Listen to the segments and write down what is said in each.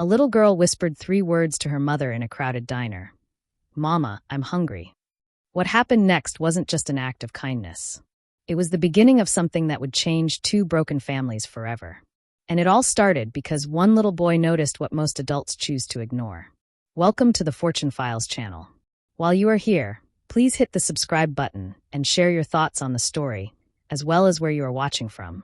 A little girl whispered 3 words to her mother in a crowded diner. "Mama, I'm hungry." What happened next wasn't just an act of kindness. It was the beginning of something that would change 2 broken families forever. And it all started because one little boy noticed what most adults choose to ignore. Welcome to the Fortune Files channel. While you are here, please hit the subscribe button and share your thoughts on the story, as well as where you are watching from.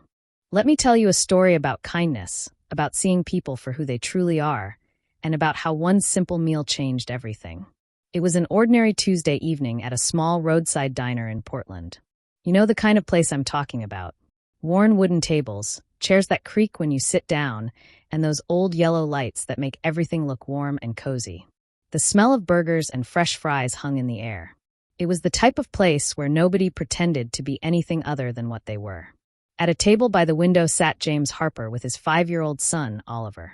Let me tell you a story about kindness, about seeing people for who they truly are, and about how one simple meal changed everything. It was an ordinary Tuesday evening at a small roadside diner in Portland. You know the kind of place I'm talking about. Worn wooden tables, chairs that creak when you sit down, and those old yellow lights that make everything look warm and cozy. The smell of burgers and fresh fries hung in the air. It was the type of place where nobody pretended to be anything other than what they were. At a table by the window sat James Harper with his 5-year-old son, Oliver.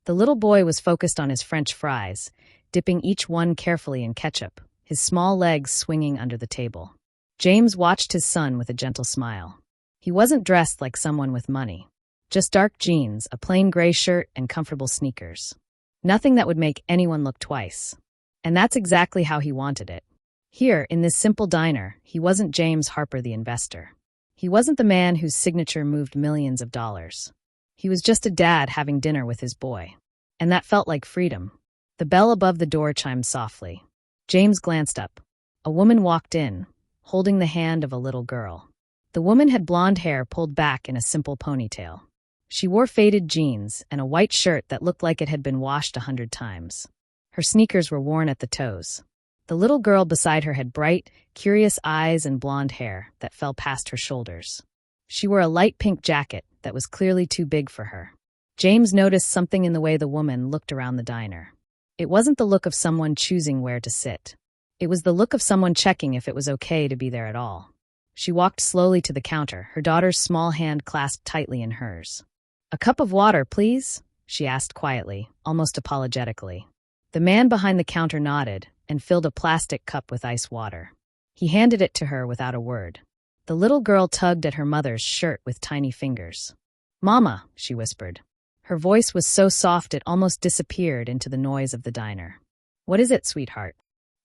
The little boy was focused on his French fries, dipping each one carefully in ketchup, his small legs swinging under the table. James watched his son with a gentle smile. He wasn't dressed like someone with money. Just dark jeans, a plain gray shirt, and comfortable sneakers. Nothing that would make anyone look twice. And that's exactly how he wanted it. Here, in this simple diner, he wasn't James Harper the investor. He wasn't the man whose signature moved millions of dollars. He was just a dad having dinner with his boy. And that felt like freedom. The bell above the door chimed softly. James glanced up. A woman walked in, holding the hand of a little girl. The woman had blonde hair pulled back in a simple ponytail. She wore faded jeans and a white shirt that looked like it had been washed 100 times. Her sneakers were worn at the toes. The little girl beside her had bright, curious eyes and blonde hair that fell past her shoulders. She wore a light pink jacket that was clearly too big for her. James noticed something in the way the woman looked around the diner. It wasn't the look of someone choosing where to sit. It was the look of someone checking if it was okay to be there at all. She walked slowly to the counter, her daughter's small hand clasped tightly in hers. "A cup of water, please?" she asked quietly, almost apologetically. The man behind the counter nodded and filled a plastic cup with ice water. He handed it to her without a word. The little girl tugged at her mother's shirt with tiny fingers. "Mama," she whispered. Her voice was so soft it almost disappeared into the noise of the diner. "What is it, sweetheart?"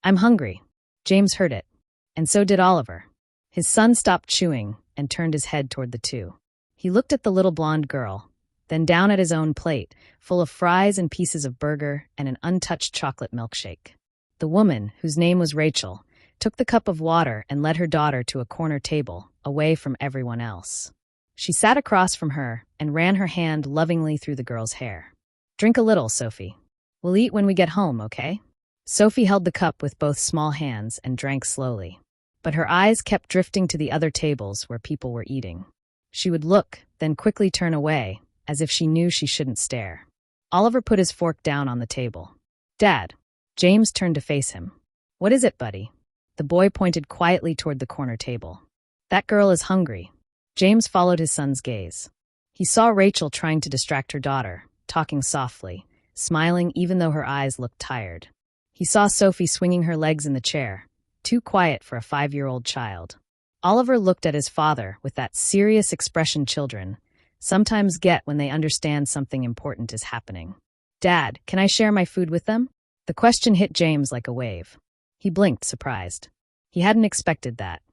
"I'm hungry." James heard it. And so did Oliver. His son stopped chewing and turned his head toward the two. He looked at the little blonde girl, then down at his own plate, full of fries and pieces of burger and an untouched chocolate milkshake. The woman, whose name was Rachel, took the cup of water and led her daughter to a corner table, away from everyone else. She sat across from her and ran her hand lovingly through the girl's hair. "Drink a little, Sophie. We'll eat when we get home, okay?" Sophie held the cup with both small hands and drank slowly. But her eyes kept drifting to the other tables where people were eating. She would look, then quickly turn away, as if she knew she shouldn't stare. Oliver put his fork down on the table. "Dad." James turned to face him. "What is it, buddy?" The boy pointed quietly toward the corner table. "That girl is hungry." James followed his son's gaze. He saw Rachel trying to distract her daughter, talking softly, smiling even though her eyes looked tired. He saw Sophie swinging her legs in the chair, too quiet for a 5-year-old child. Oliver looked at his father with that serious expression children sometimes get when they understand something important is happening. "Dad, can I share my food with them?" The question hit James like a wave. He blinked, surprised. He hadn't expected that.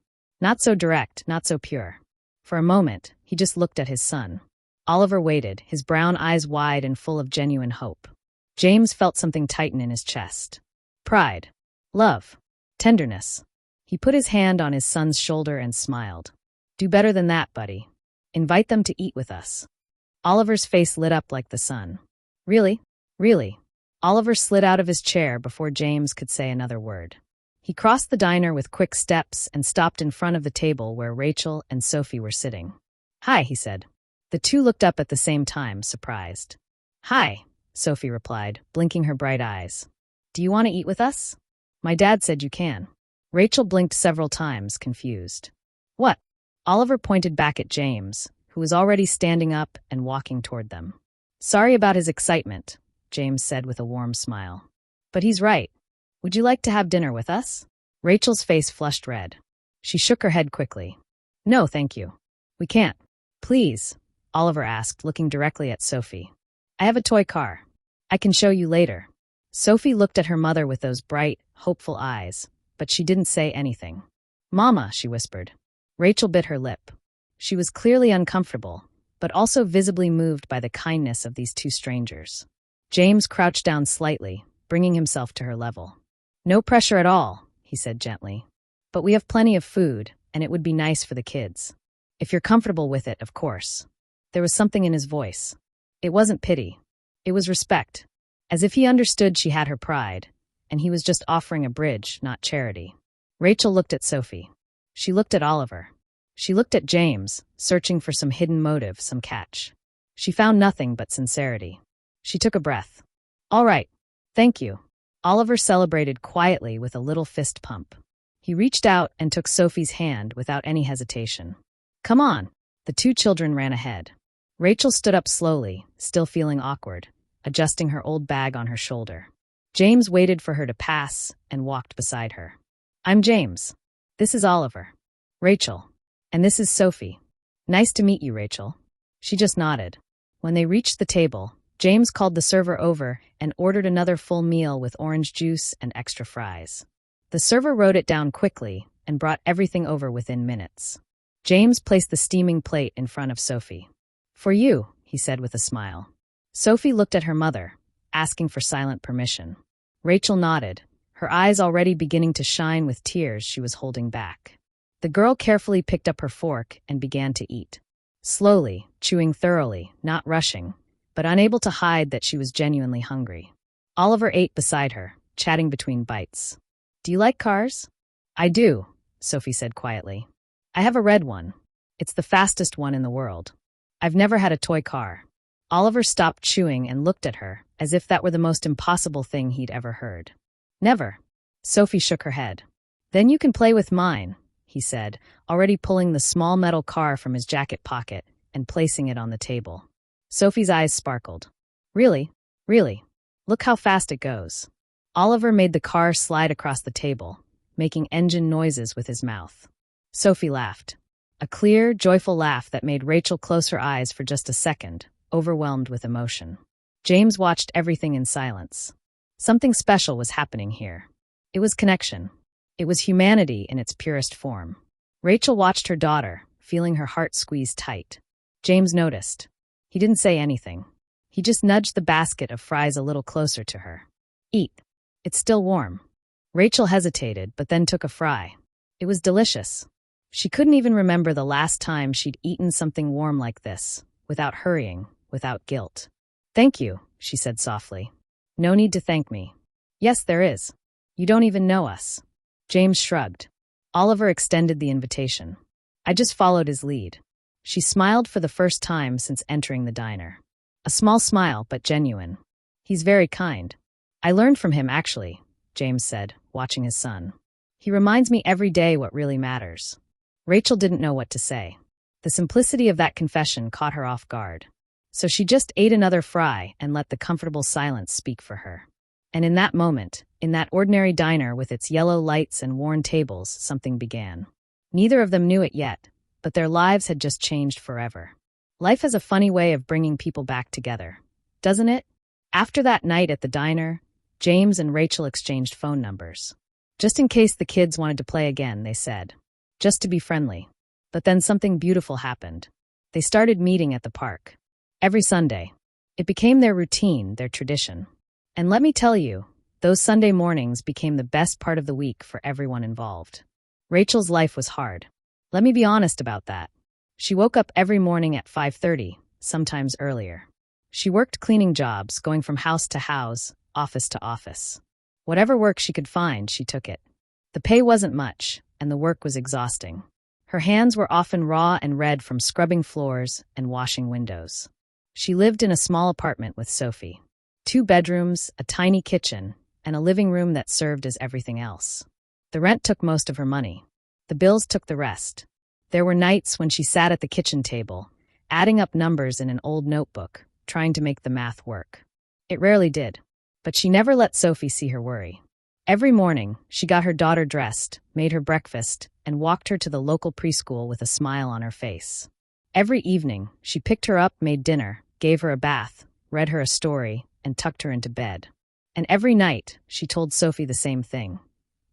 Not so direct, not so pure. For a moment, he just looked at his son. Oliver waited, his brown eyes wide and full of genuine hope. James felt something tighten in his chest. Pride. Love. Tenderness. He put his hand on his son's shoulder and smiled. "Do better than that, buddy. Invite them to eat with us." Oliver's face lit up like the sun. "Really? Really?" Oliver slid out of his chair before James could say another word. He crossed the diner with quick steps and stopped in front of the table where Rachel and Sophie were sitting. "Hi," he said. The two looked up at the same time, surprised. "Hi," Sophie replied, blinking her bright eyes. "Do you want to eat with us?" "My dad said you can." Rachel blinked several times, confused. "What?" Oliver pointed back at James, who was already standing up and walking toward them. "Sorry about his excitement," James said with a warm smile. "But he's right. Would you like to have dinner with us?" Rachel's face flushed red. She shook her head quickly. "No, thank you. We can't." "Please," Oliver asked, looking directly at Sophie. "I have a toy car. I can show you later. Sophie looked at her mother with those bright, hopeful eyes, but she didn't say anything. Mama, she whispered. Rachel bit her lip. She was clearly uncomfortable, but also visibly moved by the kindness of these two strangers. James crouched down slightly, bringing himself to her level. No pressure at all, he said gently. But we have plenty of food, and it would be nice for the kids. If you're comfortable with it, of course. There was something in his voice. It wasn't pity. It was respect. As if he understood she had her pride, and he was just offering a bridge, not charity. Rachel looked at Sophie. She looked at Oliver. She looked at James, searching for some hidden motive, some catch. She found nothing but sincerity. She took a breath. All right. Thank you. Oliver celebrated quietly with a little fist pump. He reached out and took Sophie's hand without any hesitation. Come on. The two children ran ahead. Rachel stood up slowly, still feeling awkward, adjusting her old bag on her shoulder. James waited for her to pass and walked beside her. I'm James. This is Oliver. Rachel. And this is Sophie. Nice to meet you, Rachel. She just nodded. When they reached the table, James called the server over and ordered another full meal with orange juice and extra fries. The server wrote it down quickly and brought everything over within minutes. James placed the steaming plate in front of Sophie. For you, he said with a smile. Sophie looked at her mother, asking for silent permission. Rachel nodded, her eyes already beginning to shine with tears she was holding back. The girl carefully picked up her fork and began to eat. Slowly, chewing thoroughly, not rushing, but unable to hide that she was genuinely hungry. Oliver ate beside her, chatting between bites. Do you like cars? I do, Sophie said quietly. I have a red one. It's the fastest one in the world. I've never had a toy car. Oliver stopped chewing and looked at her, as if that were the most impossible thing he'd ever heard. Never. Sophie shook her head. Then you can play with mine, he said, already pulling the small metal car from his jacket pocket and placing it on the table. Sophie's eyes sparkled. Really? Really? Look how fast it goes. Oliver made the car slide across the table, making engine noises with his mouth. Sophie laughed. A clear, joyful laugh that made Rachel close her eyes for just a second, overwhelmed with emotion. James watched everything in silence. Something special was happening here. It was connection. It was humanity in its purest form. Rachel watched her daughter, feeling her heart squeeze tight. James noticed. He didn't say anything. He just nudged the basket of fries a little closer to her. Eat. It's still warm. Rachel hesitated, but then took a fry. It was delicious. She couldn't even remember the last time she'd eaten something warm like this, without hurrying, without guilt. Thank you, she said softly. No need to thank me. Yes, there is. You don't even know us. James shrugged. Oliver extended the invitation. I just followed his lead. She smiled for the first time since entering the diner. A small smile, but genuine. He's very kind. I learned from him, actually, James said, watching his son. He reminds me every day what really matters. Rachel didn't know what to say. The simplicity of that confession caught her off guard. So she just ate another fry and let the comfortable silence speak for her. And in that moment, in that ordinary diner with its yellow lights and worn tables, something began. Neither of them knew it yet, but their lives had just changed forever. Life has a funny way of bringing people back together, doesn't it? After that night at the diner, James and Rachel exchanged phone numbers. Just in case the kids wanted to play again, they said. Just to be friendly. But then something beautiful happened. They started meeting at the park. Every Sunday. It became their routine, their tradition. And let me tell you, those Sunday mornings became the best part of the week for everyone involved. Rachel's life was hard. Let me be honest about that. She woke up every morning at 5:30, sometimes earlier. She worked cleaning jobs, going from house to house, office to office. Whatever work she could find, she took it. The pay wasn't much, and the work was exhausting. Her hands were often raw and red from scrubbing floors and washing windows. She lived in a small apartment with Sophie. 2 bedrooms, a tiny kitchen, and a living room that served as everything else. The rent took most of her money. The bills took the rest. There were nights when she sat at the kitchen table, adding up numbers in an old notebook, trying to make the math work. It rarely did, but she never let Sophie see her worry. Every morning, she got her daughter dressed, made her breakfast, and walked her to the local preschool with a smile on her face. Every evening, she picked her up, made dinner, gave her a bath, read her a story, and tucked her into bed. And every night, she told Sophie the same thing.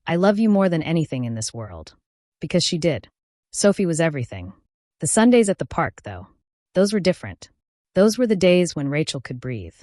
I love you more than anything in this world. Because she did. Sophie was everything. The Sundays at the park, though. Those were different. Those were the days when Rachel could breathe.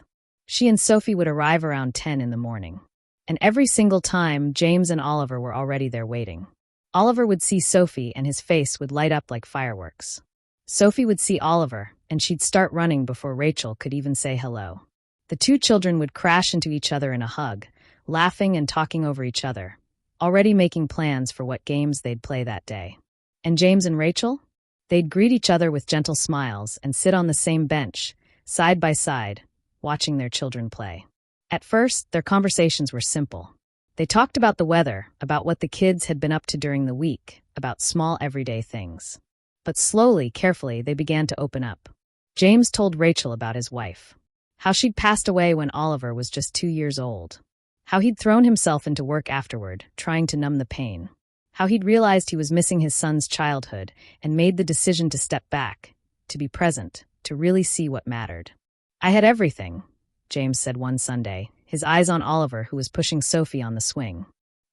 She and Sophie would arrive around 10 in the morning. And every single time, James and Oliver were already there waiting. Oliver would see Sophie and his face would light up like fireworks. Sophie would see Oliver, and she'd start running before Rachel could even say hello. The two children would crash into each other in a hug, laughing and talking over each other, already making plans for what games they'd play that day. And James and Rachel? They'd greet each other with gentle smiles and sit on the same bench, side by side, watching their children play. At first, their conversations were simple. They talked about the weather, about what the kids had been up to during the week, about small everyday things. But slowly, carefully, they began to open up. James told Rachel about his wife. How she'd passed away when Oliver was just 2 years old. How he'd thrown himself into work afterward, trying to numb the pain. How he'd realized he was missing his son's childhood and made the decision to step back, to be present, to really see what mattered. I had everything, James said one Sunday, his eyes on Oliver, who was pushing Sophie on the swing.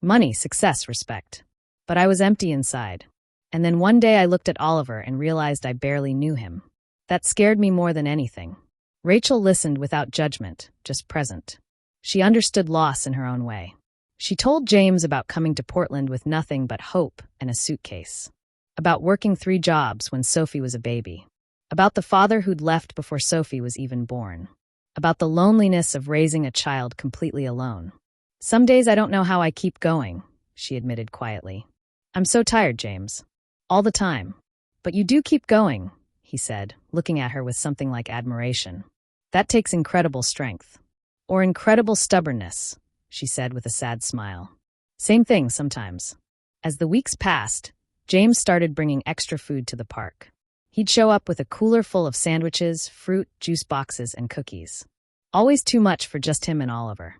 Money, success, respect. But I was empty inside. And then one day I looked at Oliver and realized I barely knew him. That scared me more than anything. Rachel listened without judgment, just present. She understood loss in her own way. She told James about coming to Portland with nothing but hope and a suitcase. About working 3 jobs when Sophie was a baby. About the father who'd left before Sophie was even born. About the loneliness of raising a child completely alone. Some days I don't know how I keep going, she admitted quietly. I'm so tired, James. All the time. But you do keep going, he said, looking at her with something like admiration. That takes incredible strength. Or incredible stubbornness, she said with a sad smile. Same thing sometimes. As the weeks passed, James started bringing extra food to the park. He'd show up with a cooler full of sandwiches, fruit, juice boxes, and cookies. Always too much for just him and Oliver.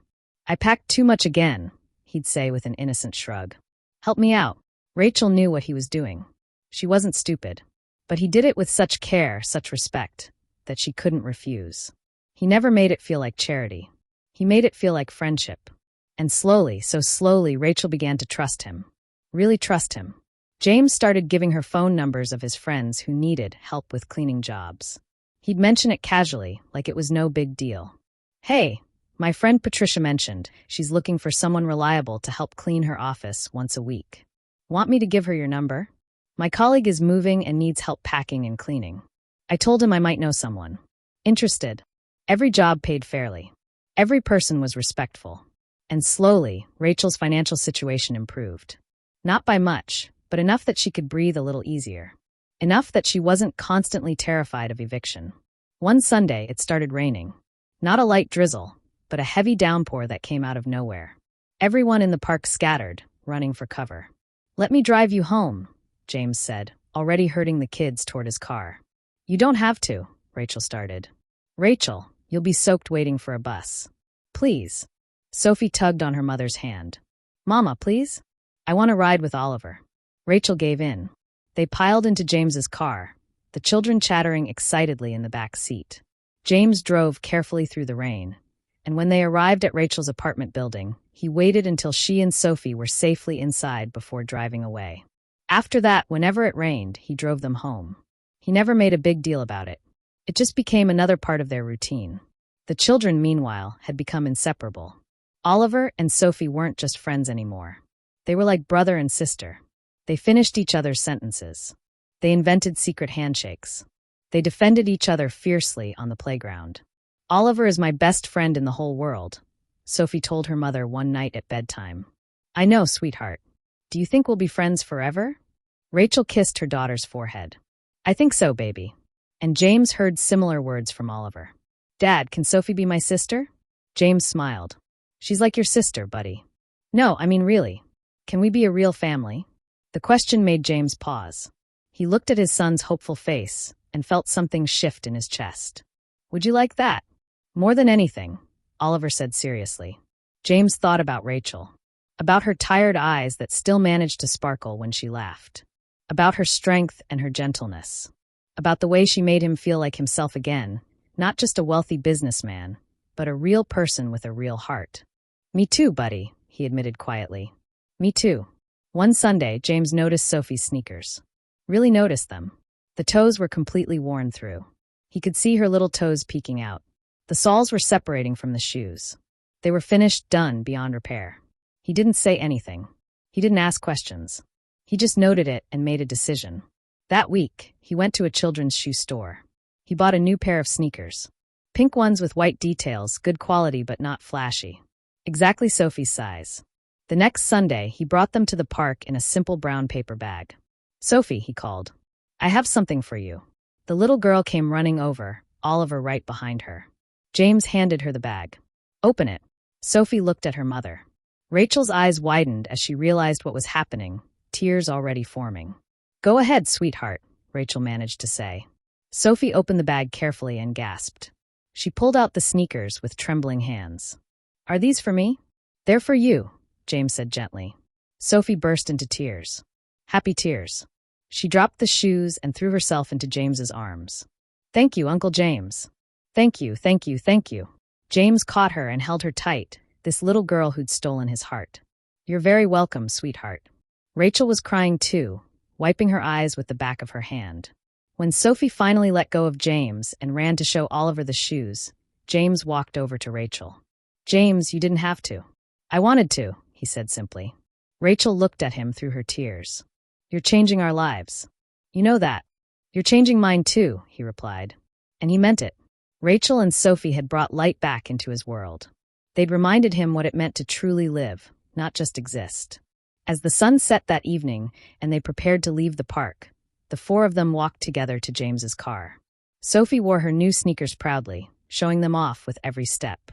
I packed too much again, he'd say with an innocent shrug. Help me out. Rachel knew what he was doing. She wasn't stupid. But he did it with such care, such respect, that she couldn't refuse. He never made it feel like charity. He made it feel like friendship. And slowly, so slowly, Rachel began to trust him. Really trust him. James started giving her phone numbers of his friends who needed help with cleaning jobs. He'd mention it casually, like it was no big deal. Hey, my friend Patricia mentioned she's looking for someone reliable to help clean her office once a week. Want me to give her your number? My colleague is moving and needs help packing and cleaning. I told him I might know someone. Interested. Every job paid fairly. Every person was respectful. And slowly, Rachel's financial situation improved. Not by much, but enough that she could breathe a little easier. Enough that she wasn't constantly terrified of eviction. One Sunday, it started raining. Not a light drizzle, but a heavy downpour that came out of nowhere. Everyone in the park scattered, running for cover. Let me drive you home, James said, already herding the kids toward his car. You don't have to, Rachel started. Rachel, you'll be soaked waiting for a bus. Please. Sophie tugged on her mother's hand. Mama, please? I want to ride with Oliver. Rachel gave in. They piled into James's car, the children chattering excitedly in the back seat. James drove carefully through the rain, and when they arrived at Rachel's apartment building, he waited until she and Sophie were safely inside before driving away. After that, whenever it rained, he drove them home. He never made a big deal about it. It just became another part of their routine. The children, meanwhile, had become inseparable. Oliver and Sophie weren't just friends anymore. They were like brother and sister. They finished each other's sentences. They invented secret handshakes. They defended each other fiercely on the playground. Oliver is my best friend in the whole world, Sophie told her mother one night at bedtime. I know, sweetheart. Do you think we'll be friends forever? Rachel kissed her daughter's forehead. I think so, baby. And James heard similar words from Oliver. Dad, can Sophie be my sister? James smiled. She's like your sister, buddy. No, I mean really. Can we be a real family? The question made James pause. He looked at his son's hopeful face and felt something shift in his chest. Would you like that? More than anything, Oliver said seriously. James thought about Rachel. About her tired eyes that still managed to sparkle when she laughed. About her strength and her gentleness. About the way she made him feel like himself again, not just a wealthy businessman, but a real person with a real heart. "Me too, buddy," he admitted quietly. "Me too." One Sunday, James noticed Sophie's sneakers. Really noticed them. The toes were completely worn through. He could see her little toes peeking out. The soles were separating from the shoes. They were finished, done, beyond repair. He didn't say anything. He didn't ask questions. He just noted it and made a decision. That week, he went to a children's shoe store. He bought a new pair of sneakers. Pink ones with white details, good quality but not flashy. Exactly Sophie's size. The next Sunday, he brought them to the park in a simple brown paper bag. "Sophie," he called, "I have something for you." The little girl came running over, Oliver right behind her. James handed her the bag. "Open it." Sophie looked at her mother. Rachel's eyes widened as she realized what was happening, tears already forming. "Go ahead, sweetheart," Rachel managed to say. Sophie opened the bag carefully and gasped. She pulled out the sneakers with trembling hands. "Are these for me?" "They're for you," James said gently. Sophie burst into tears. Happy tears. She dropped the shoes and threw herself into James's arms. "Thank you, Uncle James." "Thank you, thank you, thank you." James caught her and held her tight, this little girl who'd stolen his heart. "You're very welcome, sweetheart." Rachel was crying too, wiping her eyes with the back of her hand. When Sophie finally let go of James and ran to show Oliver the shoes, James walked over to Rachel. "James, you didn't have to." "I wanted to," he said simply. Rachel looked at him through her tears. "You're changing our lives. You know that." "You're changing mine too," he replied. And he meant it. Rachel and Sophie had brought light back into his world. They'd reminded him what it meant to truly live, not just exist. As the sun set that evening and they prepared to leave the park, the four of them walked together to James's car. Sophie wore her new sneakers proudly, showing them off with every step.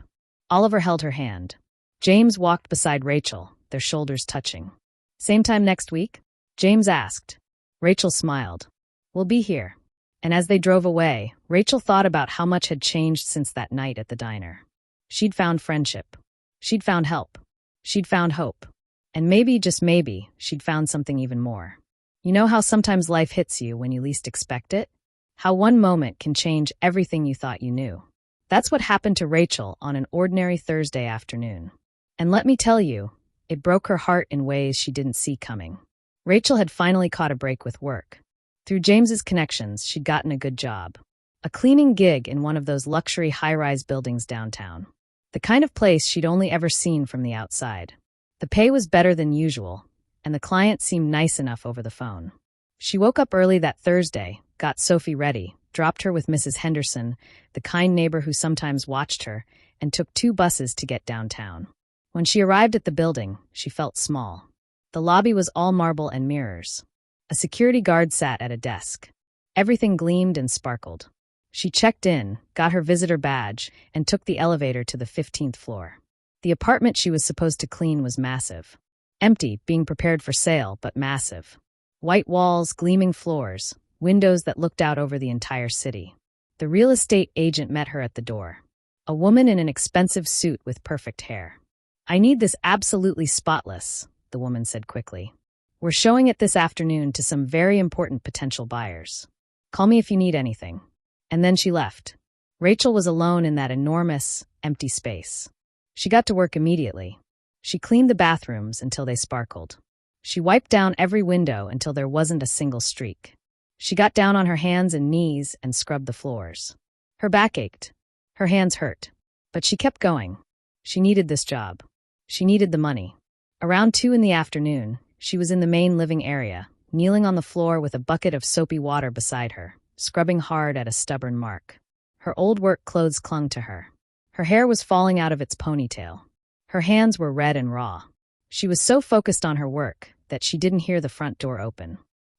Oliver held her hand. James walked beside Rachel, their shoulders touching. "Same time next week?" James asked. Rachel smiled. "We'll be here." And as they drove away, Rachel thought about how much had changed since that night at the diner. She'd found friendship. She'd found help. She'd found hope. And maybe, just maybe, she'd found something even more. You know how sometimes life hits you when you least expect it? How one moment can change everything you thought you knew. That's what happened to Rachel on an ordinary Thursday afternoon. And let me tell you, it broke her heart in ways she didn't see coming. Rachel had finally caught a break with work. Through James's connections, she'd gotten a good job. A cleaning gig in one of those luxury high-rise buildings downtown. The kind of place she'd only ever seen from the outside. The pay was better than usual, and the client seemed nice enough over the phone. She woke up early that Thursday, got Sophie ready, dropped her with Mrs. Henderson, the kind neighbor who sometimes watched her, and took 2 buses to get downtown. When she arrived at the building, she felt small. The lobby was all marble and mirrors. A security guard sat at a desk. Everything gleamed and sparkled. She checked in, got her visitor badge, and took the elevator to the 15th floor. The apartment she was supposed to clean was massive. Empty, being prepared for sale, but massive. White walls, gleaming floors, windows that looked out over the entire city. The real estate agent met her at the door. A woman in an expensive suit with perfect hair. "I need this absolutely spotless," the woman said quickly. "We're showing it this afternoon to some very important potential buyers. Call me if you need anything." And then she left. Rachel was alone in that enormous, empty space. She got to work immediately. She cleaned the bathrooms until they sparkled. She wiped down every window until there wasn't a single streak. She got down on her hands and knees and scrubbed the floors. Her back ached. Her hands hurt. But she kept going. She needed this job. She needed the money. Around 2 in the afternoon, she was in the main living area, kneeling on the floor with a bucket of soapy water beside her, scrubbing hard at a stubborn mark. Her old work clothes clung to her. Her hair was falling out of its ponytail. Her hands were red and raw. She was so focused on her work that she didn't hear the front door open.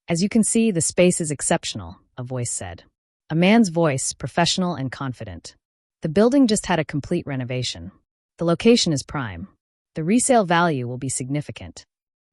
"As you can see, the space is exceptional," a voice said. A man's voice, professional and confident. "The building just had a complete renovation. The location is prime. The resale value will be significant."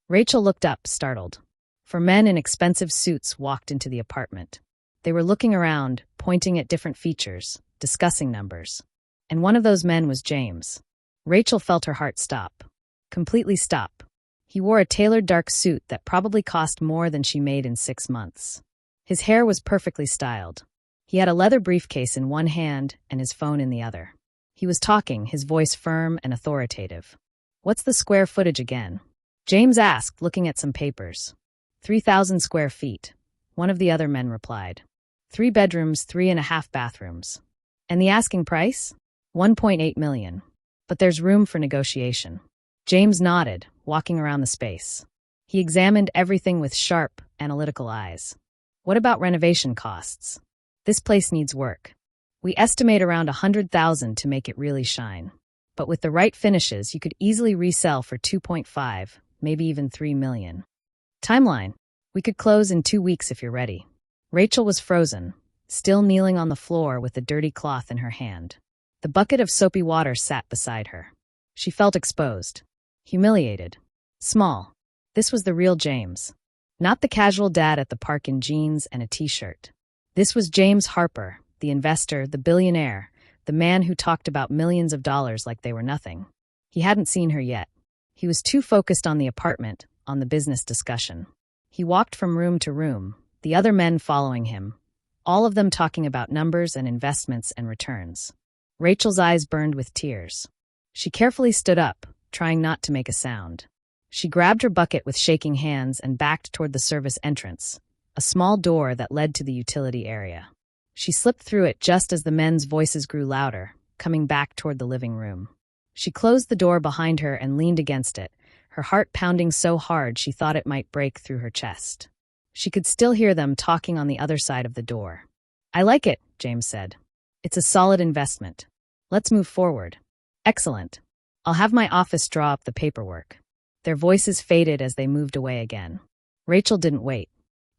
Rachel looked up, startled. 4 men in expensive suits walked into the apartment. They were looking around, pointing at different features, discussing numbers. And one of those men was James. Rachel felt her heart stop. Completely stop. He wore a tailored dark suit that probably cost more than she made in 6 months. His hair was perfectly styled. He had a leather briefcase in one hand and his phone in the other. He was talking, his voice firm and authoritative. "What's the square footage again?" James asked, looking at some papers. 3,000 square feet, one of the other men replied. 3 bedrooms, 3.5 bathrooms. And the asking price? 1.8 million. But there's room for negotiation. James nodded, walking around the space. He examined everything with sharp, analytical eyes. What about renovation costs? This place needs work. We estimate around 100,000 to make it really shine. But with the right finishes, you could easily resell for 2.5, maybe even 3 million. Timeline. We could close in 2 weeks if you're ready. Rachel was frozen, still kneeling on the floor with the dirty cloth in her hand. The bucket of soapy water sat beside her. She felt exposed, humiliated, small. This was the real James. Not the casual dad at the park in jeans and a t-shirt. This was James Harper, the investor, the billionaire, the man who talked about millions of dollars like they were nothing. He hadn't seen her yet. He was too focused on the apartment, on the business discussion. He walked from room to room, the other men following him, all of them talking about numbers and investments and returns. Rachel's eyes burned with tears. She carefully stood up, trying not to make a sound. She grabbed her bucket with shaking hands and backed toward the service entrance, a small door that led to the utility area. She slipped through it just as the men's voices grew louder, coming back toward the living room. She closed the door behind her and leaned against it, her heart pounding so hard she thought it might break through her chest. She could still hear them talking on the other side of the door. "I like it," James said. "It's a solid investment. Let's move forward." "Excellent. I'll have my office draw up the paperwork." Their voices faded as they moved away again. Rachel didn't wait.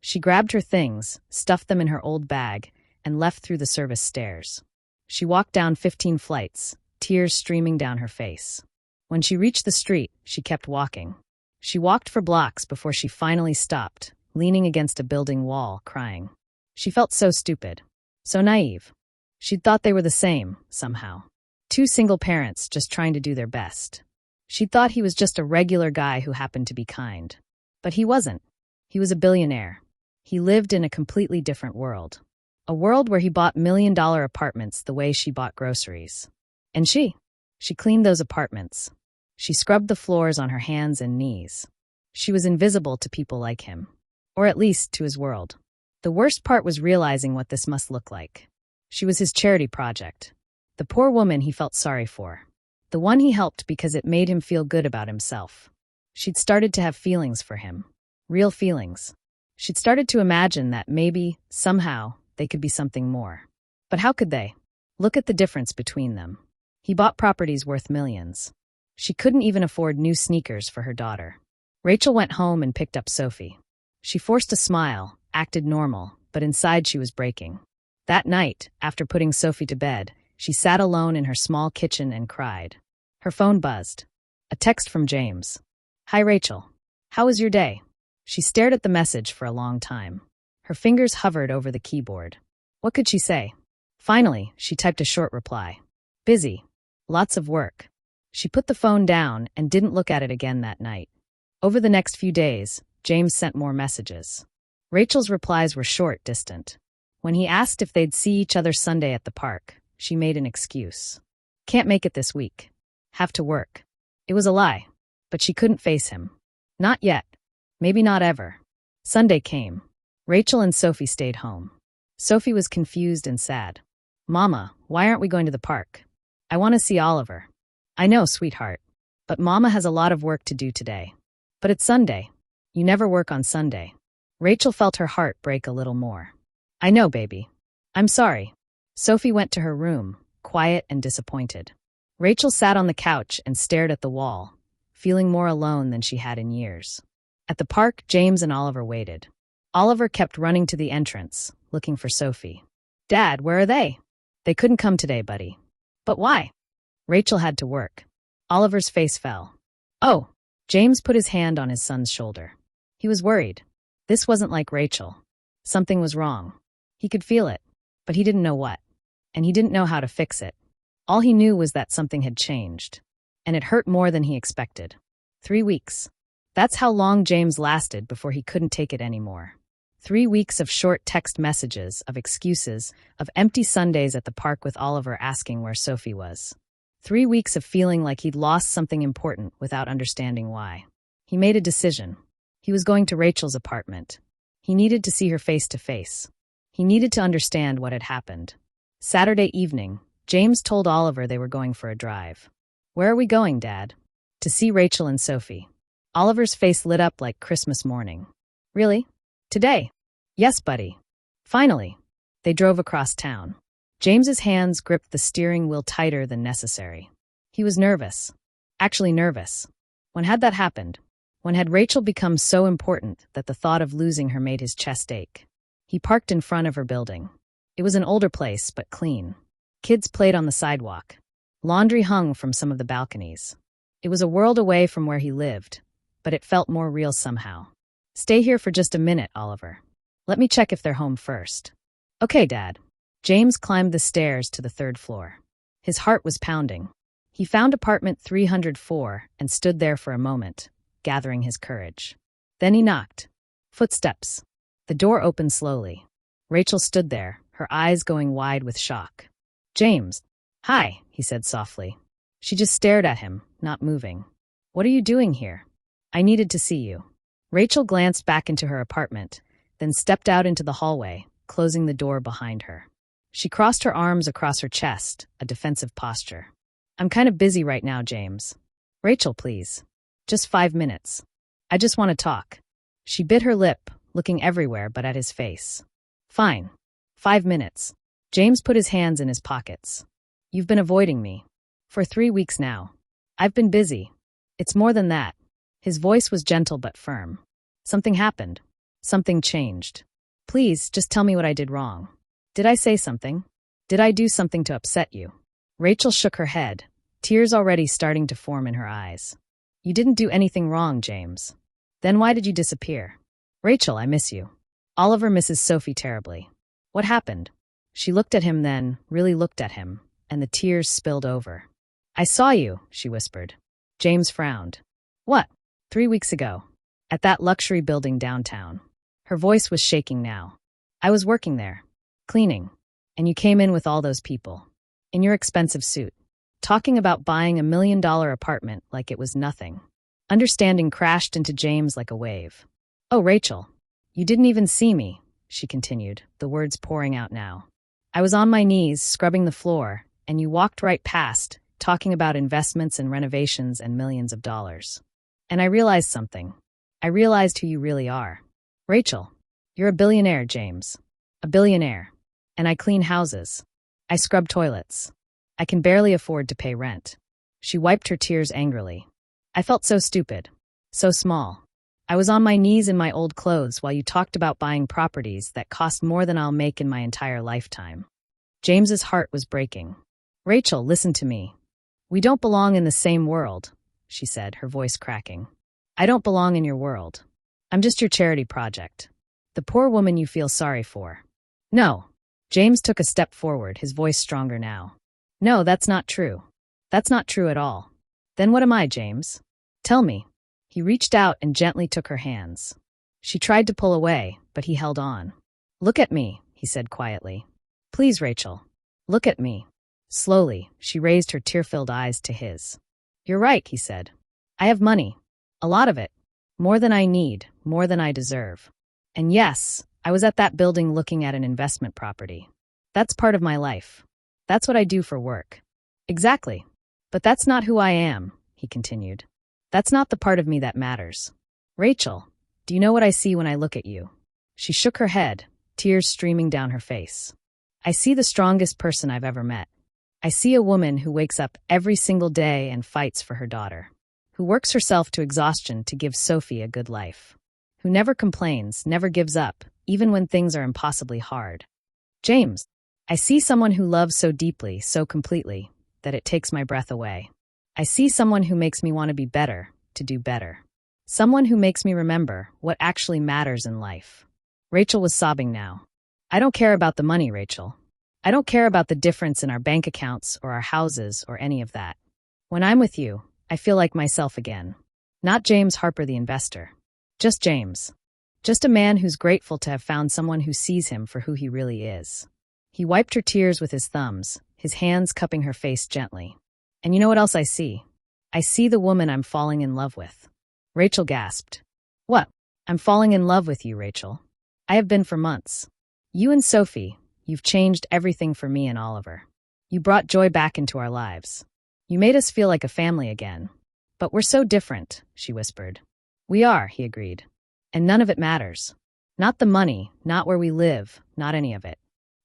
She grabbed her things, stuffed them in her old bag, and left through the service stairs. She walked down 15 flights, tears streaming down her face. When she reached the street, she kept walking. She walked for blocks before she finally stopped, leaning against a building wall, crying. She felt so stupid, so naive. She'd thought they were the same, somehow. 2 single parents just trying to do their best. She'd thought he was just a regular guy who happened to be kind. But he wasn't. He was a billionaire. He lived in a completely different world. A world where he bought million-dollar apartments the way she bought groceries. And she cleaned those apartments. She scrubbed the floors on her hands and knees. She was invisible to people like him. Or at least to his world. The worst part was realizing what this must look like. She was his charity project. The poor woman he felt sorry for. The one he helped because it made him feel good about himself. She'd started to have feelings for him. Real feelings. She'd started to imagine that maybe, somehow, they could be something more. But how could they? Look at the difference between them. He bought properties worth millions. She couldn't even afford new sneakers for her daughter. Rachel went home and picked up Sophie. She forced a smile, acted normal, but inside she was breaking. That night, after putting Sophie to bed, she sat alone in her small kitchen and cried. Her phone buzzed. A text from James. "Hi, Rachel. How was your day?" She stared at the message for a long time. Her fingers hovered over the keyboard. What could she say? Finally, she typed a short reply. "Busy. Lots of work." She put the phone down and didn't look at it again that night. Over the next few days, James sent more messages. Rachel's replies were short, distant. When he asked if they'd see each other Sunday at the park, she made an excuse. "Can't make it this week. Have to work." It was a lie, but she couldn't face him. Not yet. Maybe not ever. Sunday came. Rachel and Sophie stayed home. Sophie was confused and sad. "Mama, why aren't we going to the park? I want to see Oliver." "I know, sweetheart. But Mama has a lot of work to do today." "But it's Sunday. You never work on Sunday." Rachel felt her heart break a little more. "I know, baby. I'm sorry." Sophie went to her room, quiet and disappointed. Rachel sat on the couch and stared at the wall, feeling more alone than she had in years. At the park, James and Oliver waited. Oliver kept running to the entrance, looking for Sophie. "Dad, where are they?" "They couldn't come today, buddy." "But why?" Rachel had to work. Oliver's face fell. "Oh." James put his hand on his son's shoulder. He was worried. This wasn't like Rachel. Something was wrong. He could feel it, but he didn't know what. And he didn't know how to fix it. All he knew was that something had changed. And it hurt more than he expected. 3 weeks. That's how long James lasted before he couldn't take it anymore. 3 weeks of short text messages, of excuses, of empty Sundays at the park with Oliver asking where Sophie was. 3 weeks of feeling like he'd lost something important without understanding why. He made a decision. He was going to Rachel's apartment. He needed to see her face to face. He needed to understand what had happened. Saturday evening, James told Oliver they were going for a drive. "Where are we going, Dad?" "To see Rachel and Sophie." Oliver's face lit up like Christmas morning. "Really? Today?" "Yes, buddy." Finally, they drove across town. James's hands gripped the steering wheel tighter than necessary. He was nervous. Actually nervous. When had that happened? When had Rachel become so important that the thought of losing her made his chest ache? He parked in front of her building. It was an older place, but clean. Kids played on the sidewalk. Laundry hung from some of the balconies. It was a world away from where he lived, but it felt more real somehow. "Stay here for just a minute, Oliver. Let me check if they're home first." "Okay, Dad." James climbed the stairs to the 3rd floor. His heart was pounding. He found apartment 304 and stood there for a moment, gathering his courage. Then he knocked. Footsteps. The door opened slowly. Rachel stood there, her eyes going wide with shock. "James." "Hi," he said softly. She just stared at him, not moving. "What are you doing here?" "I needed to see you." Rachel glanced back into her apartment, then stepped out into the hallway, closing the door behind her. She crossed her arms across her chest, a defensive posture. "I'm kind of busy right now, James." "Rachel, please. Just 5 minutes. I just want to talk." She bit her lip, looking everywhere but at his face. "Fine. 5 minutes." James put his hands in his pockets. "You've been avoiding me. For 3 weeks now. I've been busy. It's more than that." His voice was gentle but firm. "Something happened. Something changed. Please, just tell me what I did wrong. Did I say something? Did I do something to upset you?" Rachel shook her head, tears already starting to form in her eyes. "You didn't do anything wrong, James. Then why did you disappear?" "Rachel, I miss you. Oliver misses Sophie terribly." "What happened?" She looked at him then, really looked at him, and the tears spilled over. "I saw you," she whispered. James frowned. "What?" 3 weeks ago. At that luxury building downtown. Her voice was shaking now. "I was working there. Cleaning. And you came in with all those people. In your expensive suit. Talking about buying $1 million apartment like it was nothing." Understanding crashed into James like a wave. "Oh, Rachel. You didn't even see me," she continued, the words pouring out now. "I was on my knees, scrubbing the floor, and you walked right past, talking about investments and renovations and millions of dollars. And I realized something. I realized who you really are. Rachel, you're a billionaire, James. A billionaire. And I clean houses. I scrub toilets. I can barely afford to pay rent." She wiped her tears angrily. "I felt so stupid. So small. I was on my knees in my old clothes while you talked about buying properties that cost more than I'll make in my entire lifetime." James's heart was breaking. "Rachel, listen to me. We don't belong in the same world," she said, her voice cracking. "I don't belong in your world. I'm just your charity project. The poor woman you feel sorry for." "No." James took a step forward, his voice stronger now. "No, that's not true. That's not true at all." "Then what am I, James? Tell me." He reached out and gently took her hands. She tried to pull away, but he held on. "Look at me," he said quietly. "Please, Rachel. Look at me." Slowly, she raised her tear-filled eyes to his. "You're right," he said. "I have money. A lot of it. More than I need, more than I deserve. And yes, I was at that building looking at an investment property. That's part of my life. That's what I do for work." "Exactly. But that's not who I am," he continued. "That's not the part of me that matters. Rachel, do you know what I see when I look at you?" She shook her head, tears streaming down her face. "I see the strongest person I've ever met. I see a woman who wakes up every single day and fights for her daughter, who works herself to exhaustion to give Sophie a good life, who never complains, never gives up, even when things are impossibly hard. James, I see someone who loves so deeply, so completely, that it takes my breath away. I see someone who makes me want to be better, to do better. Someone who makes me remember what actually matters in life." Rachel was sobbing now. "I don't care about the money, Rachel. I don't care about the difference in our bank accounts or our houses or any of that. When I'm with you, I feel like myself again. Not James Harper the investor. Just James. Just a man who's grateful to have found someone who sees him for who he really is." He wiped her tears with his thumbs, his hands cupping her face gently. And you know what else I see? I see the woman I'm falling in love with. Rachel gasped. What? I'm falling in love with you, Rachel. I have been for months. You and Sophie, you've changed everything for me and Oliver. You brought joy back into our lives. You made us feel like a family again. But we're so different, she whispered. We are, he agreed. And none of it matters. Not the money, not where we live, not any of it.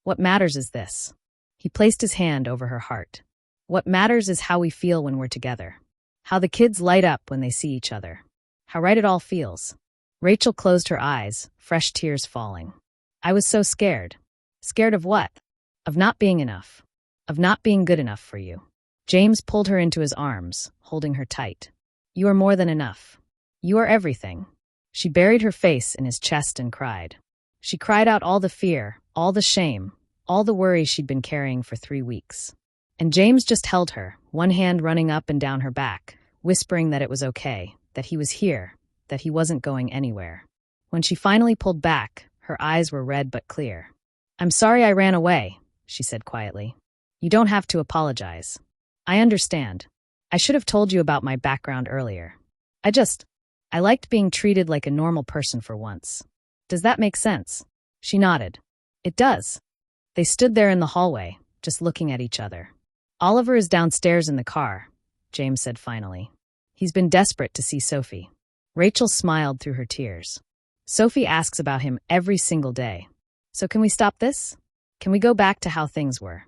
What matters is this. He placed his hand over her heart. What matters is how we feel when we're together. How the kids light up when they see each other. How right it all feels. Rachel closed her eyes, fresh tears falling. I was so scared. Scared of what? Of not being enough. Of not being good enough for you. James pulled her into his arms, holding her tight. You are more than enough. You are everything. She buried her face in his chest and cried. She cried out all the fear, all the shame, all the worries she'd been carrying for 3 weeks. And James just held her, one hand running up and down her back, whispering that it was okay, that he was here, that he wasn't going anywhere. When she finally pulled back, her eyes were red but clear. I'm sorry I ran away, she said quietly. You don't have to apologize. I understand. I should have told you about my background earlier. I liked being treated like a normal person for once. Does that make sense? She nodded. It does. They stood there in the hallway, just looking at each other. Oliver is downstairs in the car, James said finally. He's been desperate to see Sophie. Rachel smiled through her tears. Sophie asks about him every single day. So can we stop this? Can we go back to how things were?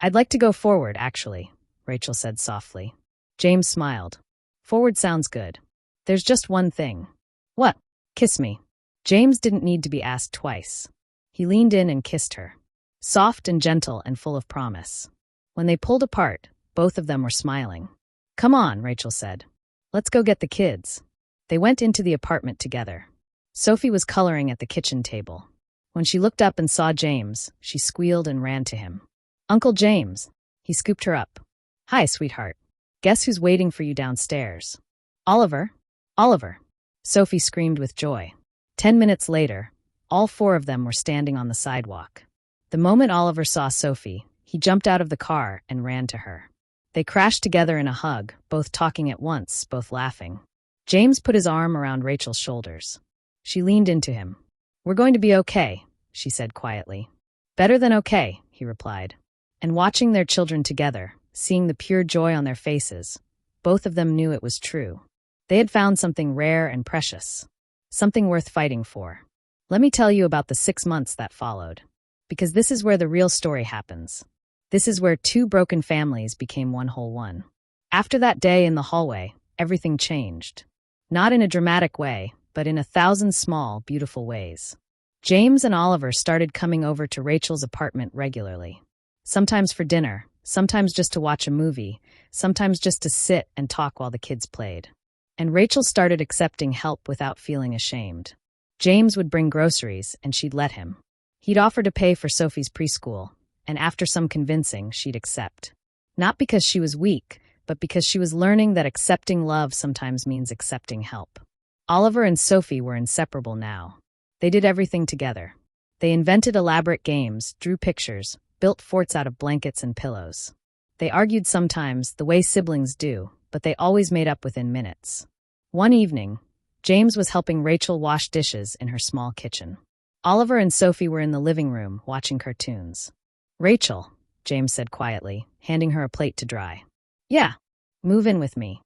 I'd like to go forward, actually, Rachel said softly. James smiled. Forward sounds good. There's just one thing. What? Kiss me. James didn't need to be asked twice. He leaned in and kissed her. Soft and gentle and full of promise. When they pulled apart, both of them were smiling. Come on, Rachel said. Let's go get the kids. They went into the apartment together. Sophie was coloring at the kitchen table. When she looked up and saw James, she squealed and ran to him. Uncle James. He scooped her up. Hi, sweetheart. Guess who's waiting for you downstairs? Oliver. Oliver. Sophie screamed with joy. 10 minutes later, all 4 of them were standing on the sidewalk. The moment Oliver saw Sophie, he jumped out of the car and ran to her. They crashed together in a hug, both talking at once, both laughing. James put his arm around Rachel's shoulders. She leaned into him. We're going to be okay, she said quietly. Better than okay, he replied. And watching their children together, seeing the pure joy on their faces, both of them knew it was true. They had found something rare and precious. Something worth fighting for. Let me tell you about the 6 months that followed. Because this is where the real story happens. This is where 2 broken families became one whole one. After that day in the hallway, everything changed. Not in a dramatic way, but in 1,000 small, beautiful ways. James and Oliver started coming over to Rachel's apartment regularly. Sometimes for dinner, sometimes just to watch a movie, sometimes just to sit and talk while the kids played. And Rachel started accepting help without feeling ashamed. James would bring groceries, and she'd let him. He'd offer to pay for Sophie's preschool, and after some convincing, she'd accept. Not because she was weak, but because she was learning that accepting love sometimes means accepting help. Oliver and Sophie were inseparable now. They did everything together. They invented elaborate games, drew pictures, built forts out of blankets and pillows. They argued sometimes, the way siblings do, but they always made up within minutes. One evening, James was helping Rachel wash dishes in her small kitchen. Oliver and Sophie were in the living room, watching cartoons. Rachel, James said quietly, handing her a plate to dry. Yeah, move in with me.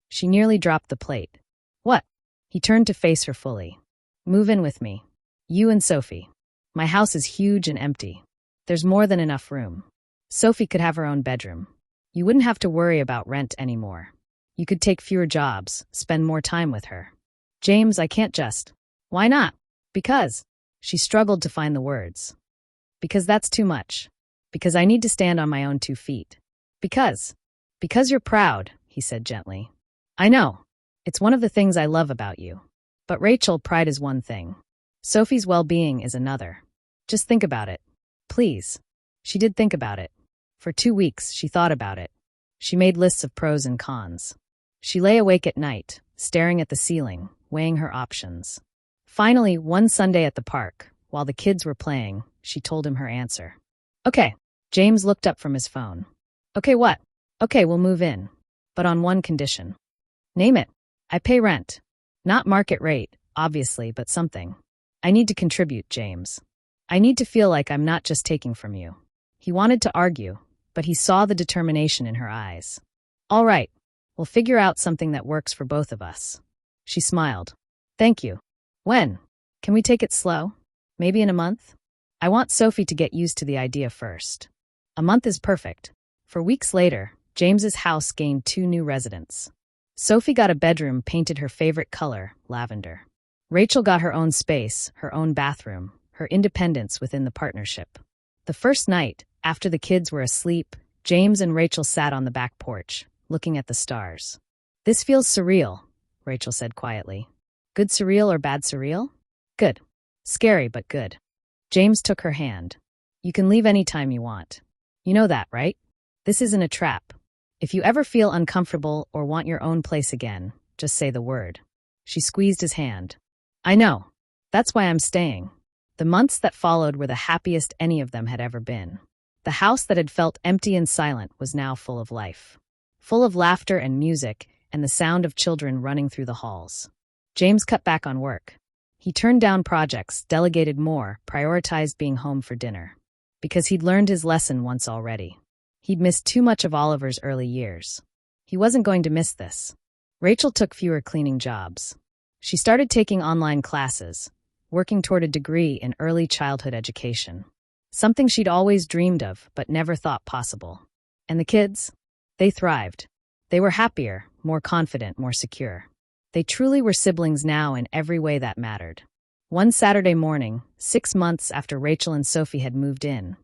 She nearly dropped the plate. What? He turned to face her fully. Move in with me. You and Sophie. My house is huge and empty. There's more than enough room. Sophie could have her own bedroom. You wouldn't have to worry about rent anymore. You could take fewer jobs, spend more time with her. James, I can't just. Why not? Because. She struggled to find the words. Because that's too much. Because I need to stand on my own 2 feet. Because. Because you're proud, he said gently. I know. It's one of the things I love about you. But Rachel, pride is one thing. Sophie's well-being is another. Just think about it. Please. She did think about it. For 2 weeks, she thought about it. She made lists of pros and cons. She lay awake at night, staring at the ceiling, weighing her options. Finally, one Sunday at the park, while the kids were playing, she told him her answer. Okay. James looked up from his phone. Okay, what? Okay, we'll move in. But on one condition. Name it. I pay rent. Not market rate, obviously, but something. I need to contribute, James. I need to feel like I'm not just taking from you. He wanted to argue, but he saw the determination in her eyes. All right, we'll figure out something that works for both of us. She smiled. Thank you. When? Can we take it slow? Maybe in a month? I want Sophie to get used to the idea first. A month is perfect. For weeks later, James's house gained 2 new residents. Sophie got a bedroom painted her favorite color, lavender. Rachel got her own space, her own bathroom, her independence within the partnership. The first night, after the kids were asleep, James and Rachel sat on the back porch, looking at the stars. This feels surreal, Rachel said quietly. Good surreal or bad surreal? Good. Scary, but good. James took her hand. You can leave any time you want. You know that, right? This isn't a trap. If you ever feel uncomfortable or want your own place again, just say the word. She squeezed his hand. I know. That's why I'm staying. The months that followed were the happiest any of them had ever been. The house that had felt empty and silent was now full of life. Full of laughter and music and the sound of children running through the halls. James cut back on work. He turned down projects, delegated more, prioritized being home for dinner. Because he'd learned his lesson once already. He'd missed too much of Oliver's early years. He wasn't going to miss this. Rachel took fewer cleaning jobs. She started taking online classes, working toward a degree in early childhood education. Something she'd always dreamed of, but never thought possible. And the kids? They thrived. They were happier, more confident, more secure. They truly were siblings now in every way that mattered. One Saturday morning, 6 months after Rachel and Sophie had moved in,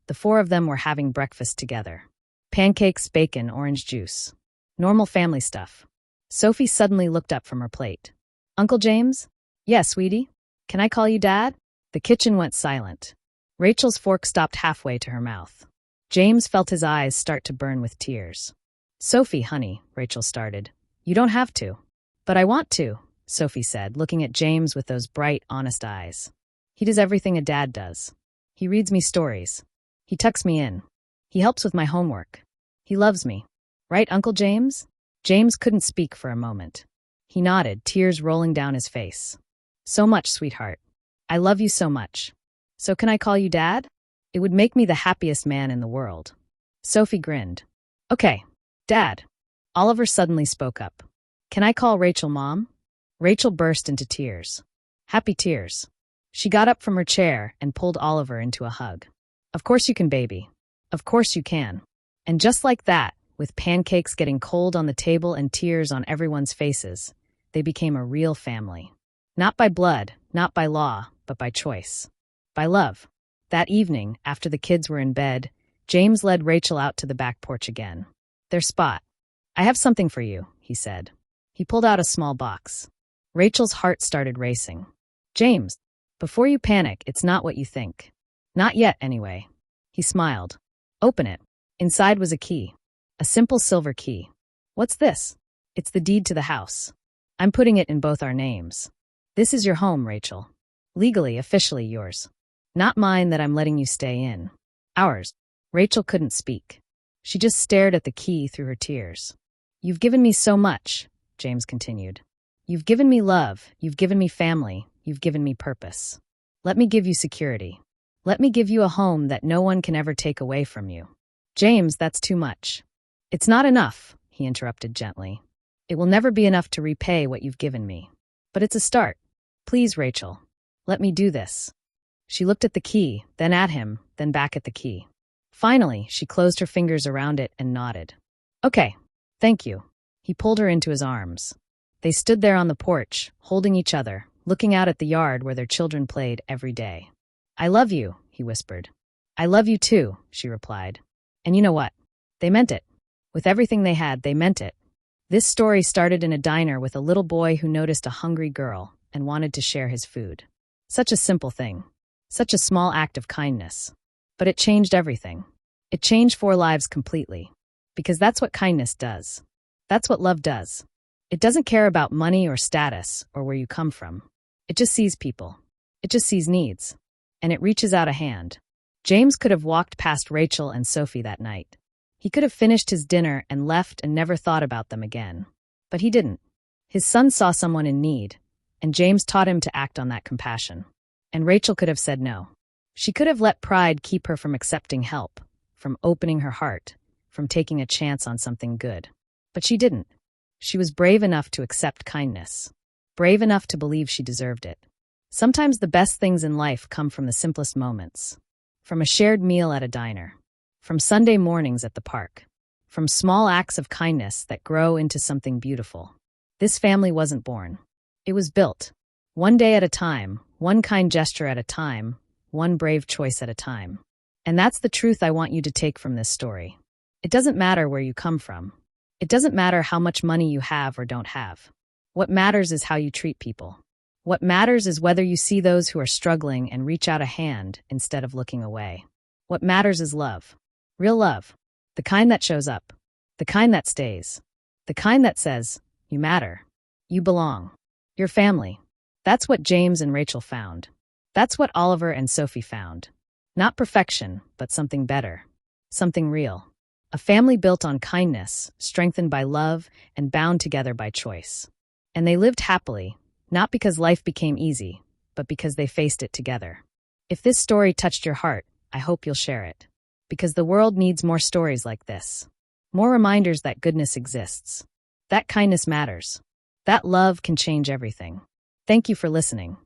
the 4 of them were having breakfast together. Pancakes, bacon, orange juice. Normal family stuff. Sophie suddenly looked up from her plate. Uncle James? Yes, sweetie? Can I call you Dad? The kitchen went silent. Rachel's fork stopped halfway to her mouth. James felt his eyes start to burn with tears. Sophie, honey, Rachel started. You don't have to. But I want to, Sophie said, looking at James with those bright, honest eyes. He does everything a dad does. He reads me stories. He tucks me in. He helps with my homework. He loves me. Right, Uncle James? James couldn't speak for a moment. He nodded, tears rolling down his face. So much, sweetheart. I love you so much. So can I call you Dad? It would make me the happiest man in the world. Sophie grinned. Okay, Dad. Oliver suddenly spoke up. Can I call Rachel Mom? Rachel burst into tears. Happy tears. She got up from her chair and pulled Oliver into a hug. Of course you can, baby. Of course you can. And just like that, with pancakes getting cold on the table and tears on everyone's faces, they became a real family. Not by blood, not by law, but by choice. By love. That evening, after the kids were in bed, James led Rachel out to the back porch again. Their spot. I have something for you, he said. He pulled out a small box. Rachel's heart started racing. James, before you panic, it's not what you think. Not yet, anyway. He smiled. Open it. Inside was a key. A simple silver key. What's this? It's the deed to the house. I'm putting it in both our names. This is your home, Rachel. Legally, officially yours. Not mine that I'm letting you stay in. Ours. Rachel couldn't speak. She just stared at the key through her tears. You've given me so much, James continued. You've given me love, you've given me family, you've given me purpose. Let me give you security. Let me give you a home that no one can ever take away from you. James, that's too much. It's not enough, he interrupted gently. It will never be enough to repay what you've given me. But it's a start. Please, Rachel, let me do this. She looked at the key, then at him, then back at the key. Finally, she closed her fingers around it and nodded. Okay, thank you. He pulled her into his arms. They stood there on the porch, holding each other, looking out at the yard where their children played every day. I love you, he whispered. I love you too, she replied. And you know what? They meant it. With everything they had, they meant it. This story started in a diner with a little boy who noticed a hungry girl and wanted to share his food. Such a simple thing. Such a small act of kindness. But it changed everything. It changed 4 lives completely. Because that's what kindness does. That's what love does. It doesn't care about money or status or where you come from. It just sees people. It just sees needs. And it reaches out a hand. James could have walked past Rachel and Sophie that night. He could have finished his dinner and left and never thought about them again. But he didn't. His son saw someone in need, and James taught him to act on that compassion. And Rachel could have said no. She could have let pride keep her from accepting help, from opening her heart, from taking a chance on something good. But she didn't. She was brave enough to accept kindness, brave enough to believe she deserved it. Sometimes the best things in life come from the simplest moments. From a shared meal at a diner, from Sunday mornings at the park, from small acts of kindness that grow into something beautiful. This family wasn't born. It was built. One day at a time, one kind gesture at a time, one brave choice at a time. And that's the truth I want you to take from this story. It doesn't matter where you come from. It doesn't matter how much money you have or don't have. What matters is how you treat people. What matters is whether you see those who are struggling and reach out a hand instead of looking away. What matters is love. Real love. The kind that shows up. The kind that stays. The kind that says, you matter. You belong. Your family. That's what James and Rachel found. That's what Oliver and Sophie found. Not perfection, but something better. Something real. A family built on kindness, strengthened by love, and bound together by choice. And they lived happily, not because life became easy, but because they faced it together. If this story touched your heart, I hope you'll share it. Because the world needs more stories like this. More reminders that goodness exists. That kindness matters. That love can change everything. Thank you for listening.